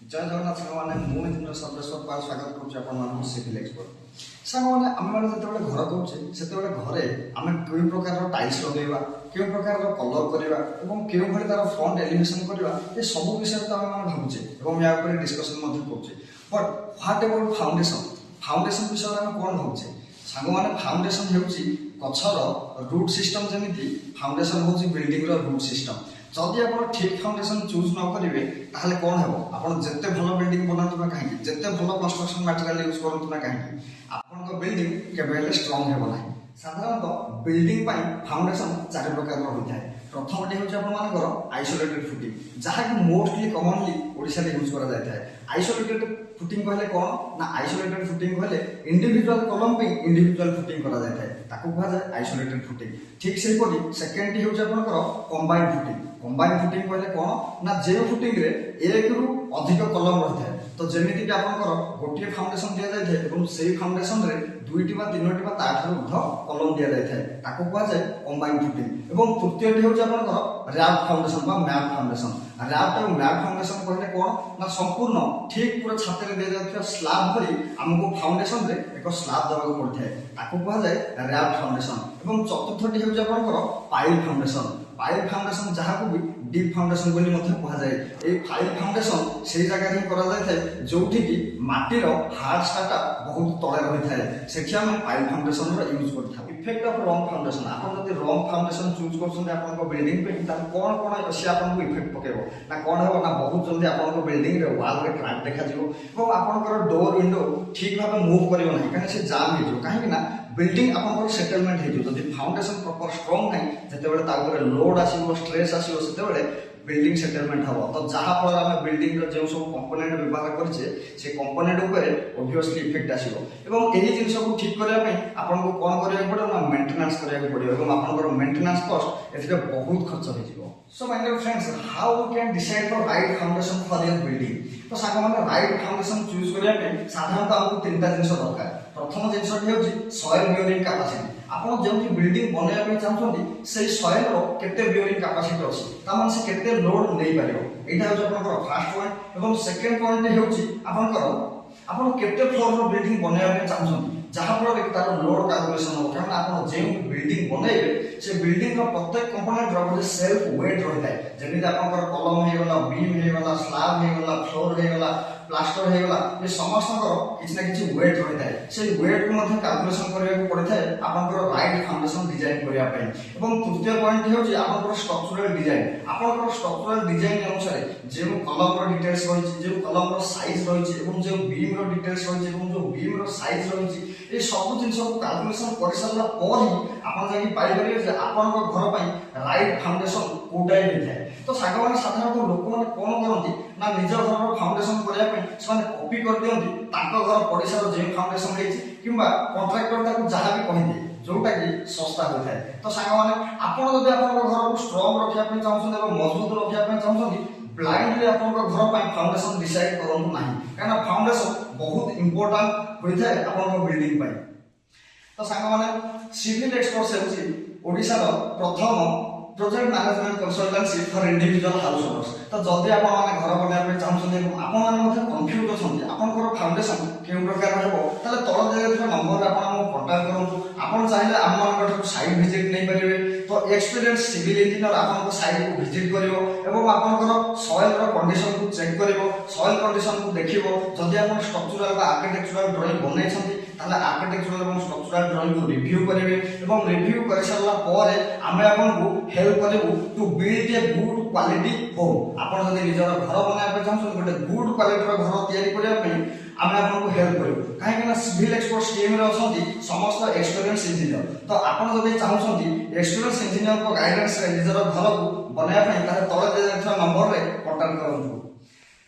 जय जगन्नाथ सारे मुझे सर्वेश्वर पाल स्वागत करुँ सिविल एक्सपर्ट सारे आम जो घर कौचे से घरे आम क्यों प्रकार टाइल्स लगेगा क्यों प्रकार कलर करवा क्यों भाई तार फ्रंट एलिवेशन करवा ये सब विषय तो आम भावुचे या डिस्कसन करुचे but what about foundation foundation विषय आम कौन भावुचे सांग मैंने फाउंडेशन होचर रूट सिस्टम जमी फाउंडेशन हूँ बिल्डिंग रूट सिस्टम जदि आप ठीक फाउंडेशन चूज न करेंगे ताहले कौन है आप जिते भल बिल्डिंग बनातु ना कहीं जिते भल कंस्ट्रक्शन मटेरियल यूज करूँ ना कहीं आप बिल्डिंग केवल स्ट्रंग हो ना साधारणतः बिल्डिंग फाउंडेशन चार प्रकार होता है प्रथमटी हूँ आइसोलेटेड फुटिंग जहाँकि मोस्टली कमनली ओडिशा यूज कराए आइसोलेटेड फुटिंग कहले कौन ना आइसोलेटेड फुटिंग कहले इंडिविजुअल कलम पे इंडिविजुअल फुटिंग करा जाए ताकू कहा जाए आइसोलेटेड फुटिंग ठीक से सेकेंडटी हूँ कंबाइंड फुटिंग कंबाइंड फुटिंग कहले कौन ना जे फुटिंग रे एक रु अधिक कलम रही है तो जमीती कि आपंकर गोटे फाउंडेशन दि जाए से फाउंडेशन रे दुईटी बा तीनोटी बा ताठू ऊर्ध कलम दि जाए ताकू कहा जाए कंबाइंड फुटिंग और तृतीयटी हूँ आपंकर रैप फाउंडेशन बा मैप फाउंडेशन रैप और मैप फाउंडेशन कहले कौन ना संपूर्ण ठीक पूरा छाते दि जाता स्लाब भरी आमको फाउंडेशन रे एक स्लाब देवाक पड़ता है ताकू कहा जाए रैप फाउंडेशन और चतुर्थटी हूँ आपंकर पाइल फाउंडेशन पाइल फाउंडेशन जहाँ को भी डीप फाउंडेशन बोली कह जाए ये पाइल फाउंडेशन से जगह ही करा जाए जोठी की माटीर हार्ड स्टार्टा बहुत तले रही है सेठी आम पाइल फाउंडेशन यूज करता इफेक्ट ऑफ रॉन्ग फाउंडेशन आप रॉन्ग फाउंडेशन चूज कर बिल्डिंग पे कौन कौन सी आपको इफेक्ट पकेब ना कौन है ना बहुत जल्दी आप बिल्डिंग रे वाल रे क्रैक देखा आपंकर डोर विंडो ठीक भाव मुव कर कहीं से जाम हो कहीं बिल्डिंग आप सेटलमेंट हो फाउंडेशन प्रॉपर स्ट्रॉन्ग नहीं जो लोड आसो स्ट्रेस आसो से बिल्डिंग सेटलमेंट हम तो जहाँ फल आम बिल्डिंग जो सब कंपोनेंट व्यवहार करें कंपोनेंट ओबियसली इफेक्ट आसो यही जिन को ठीक करने आपको कौन करा पड़ो ना मेंटेनेंस करा पड़ो और मेंटेनेंस कॉस्ट ए बहुत खर्च हो so my dear friends how we can decide the right foundation for your building तो सांग मैंने राइट फाउंडेशन चूज करने साधारणतः आमको तीनटा जिन दरकार प्रथम जिनटी हूँ सॉइल बियरिंग कैपेसिटी आप जो बिल्डिंग बनवाई चाहते से सॉइल केते बियरिंग कैपेसिटी अच्छी तामान से केते लोड नहीं पार यहाँ हूँ आप फास्ट पॉइंट और सेकेंड पॉइंट हूँ आप केते फ्लोर बिल्डिंग बनवाई चाहते जहाँफल कि तार लोड कैलकुलेसन हो क्या आप जो बिल्डिंग बनइबे से बिल्डिंग प्रत्येक कंपोनेंट गोटे सेल्फ वेट रही है जमी आप कलम होगला बीम होगला स्लाब होगला फ्लोर होगला प्लास्टर होगला ये समस्त किसी ना कि वेट रही है से वेट को कैलकुलेसन करने पड़ता है आपंकर राइट फाउंडेशन डिजाइन करने तृतीय पॉइंट हूँ आप स्ट्रक्चरल डिजाइन आप स्ट्रक्चरल डिजाइन अनुसार जो कलम डिटेल्स रही जो कलम साइज रही जो बीम डिटेल्स रही जो बीम साइज रही ये सब जिन कैलकुलेसन कर सारा पर ही आप पाइपर आपण घर पर राइट फाउंडेशन कौटाई होता है तो सांग मैंने साधारणतः लोक मैंने कौन करती ना निज घर फाउंडेशन करने कॉपी कर दिखती घर पड़ोसार जो फाउंडेशन होती कंट्राक्टर जहाँ भी कही जोटा कि सस्ता होता है तो सांग मैंने आपड़ घर को स्ट्रंग रखापी चाहते मजबूत रखापी चाहते ब्लाइंडली आप घर फाउंडेशन डिसाइड करूँ ना कहीं फाउंडेशन बहुत इंपोर्टाट होता है आप बिल्डिंग तो सांग मैंने सिविल एक्सपर्ट ओडिशार प्रथम project management consultancy for individual house owners तो जदि आप घर बनवाई चाहते आपने कन्फ्यूज अच्छा आपंकर फाउंडेशन क्यों प्रकार हो तल दिए नंबर आप कंटाक्ट करूँ आप चाहिए आम साइट विजिट नहीं पारे तो एक्सपीरियंस सिविल इंजीनियर आपको साइट को विजिट कर आपंकर सॉइल कंडीशन को चेक कर सॉइल कंडीशन को देख जदि आप स्ट्रक्चरल आर्किटेक्चरल ड्राइंग बनई आर्किटेक्चरल और स्ट्रक्चरल ड्राइंग को रिव्यू करेंगे रिव्यू कर सारा आम आपको हेल्प करूँ to build a good quality home आप निजर घर बनवाई चाहते गोटे गुड क्वालिटी घर या आम आपको हेल्प करूँ कहीं सिविल एक्सपर्ट टीम अच्छा समस्त एक्सपीरियंस इंजीनियर तो आप चाहते एक्सपीरियंस इंजीनियर को गाइडेंस निजर घर को बनवाई तले दिया नंबर में कंटाक्ट करूँ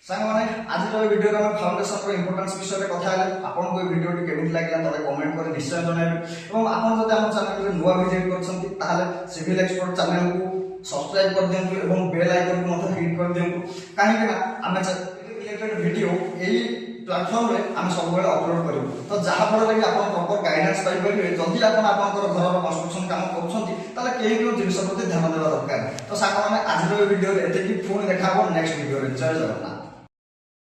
सांग मैंने आज वीडियो में फाउंडेशन इंपोर्टेंस विषय कथा आपको वीडियो केमी लगे तब कमेंट कर निश्चय जनइबे और आप आम चैनल नुआ विजिट कर सिविल एक्सपर्ट चैनल को सब्सक्राइब कर दिंतु और बेल आइकन को हिट कर दिंतु कहीं आम रिलेटेड वीडियो यही प्लाटफर्म में आम सब अपलोड करूँ तो जहाँफल कि आप प्रॉपर गाइडेंस पाइपर जदि आप घर कंस्ट्रक्शन काम करें कहीं जिन प्रति ध्यान देवा दरकार तो सांग मैंने आज वीडियो ये पुणी देखा नेक्स्ट वीडियो जय जगन्नाथ।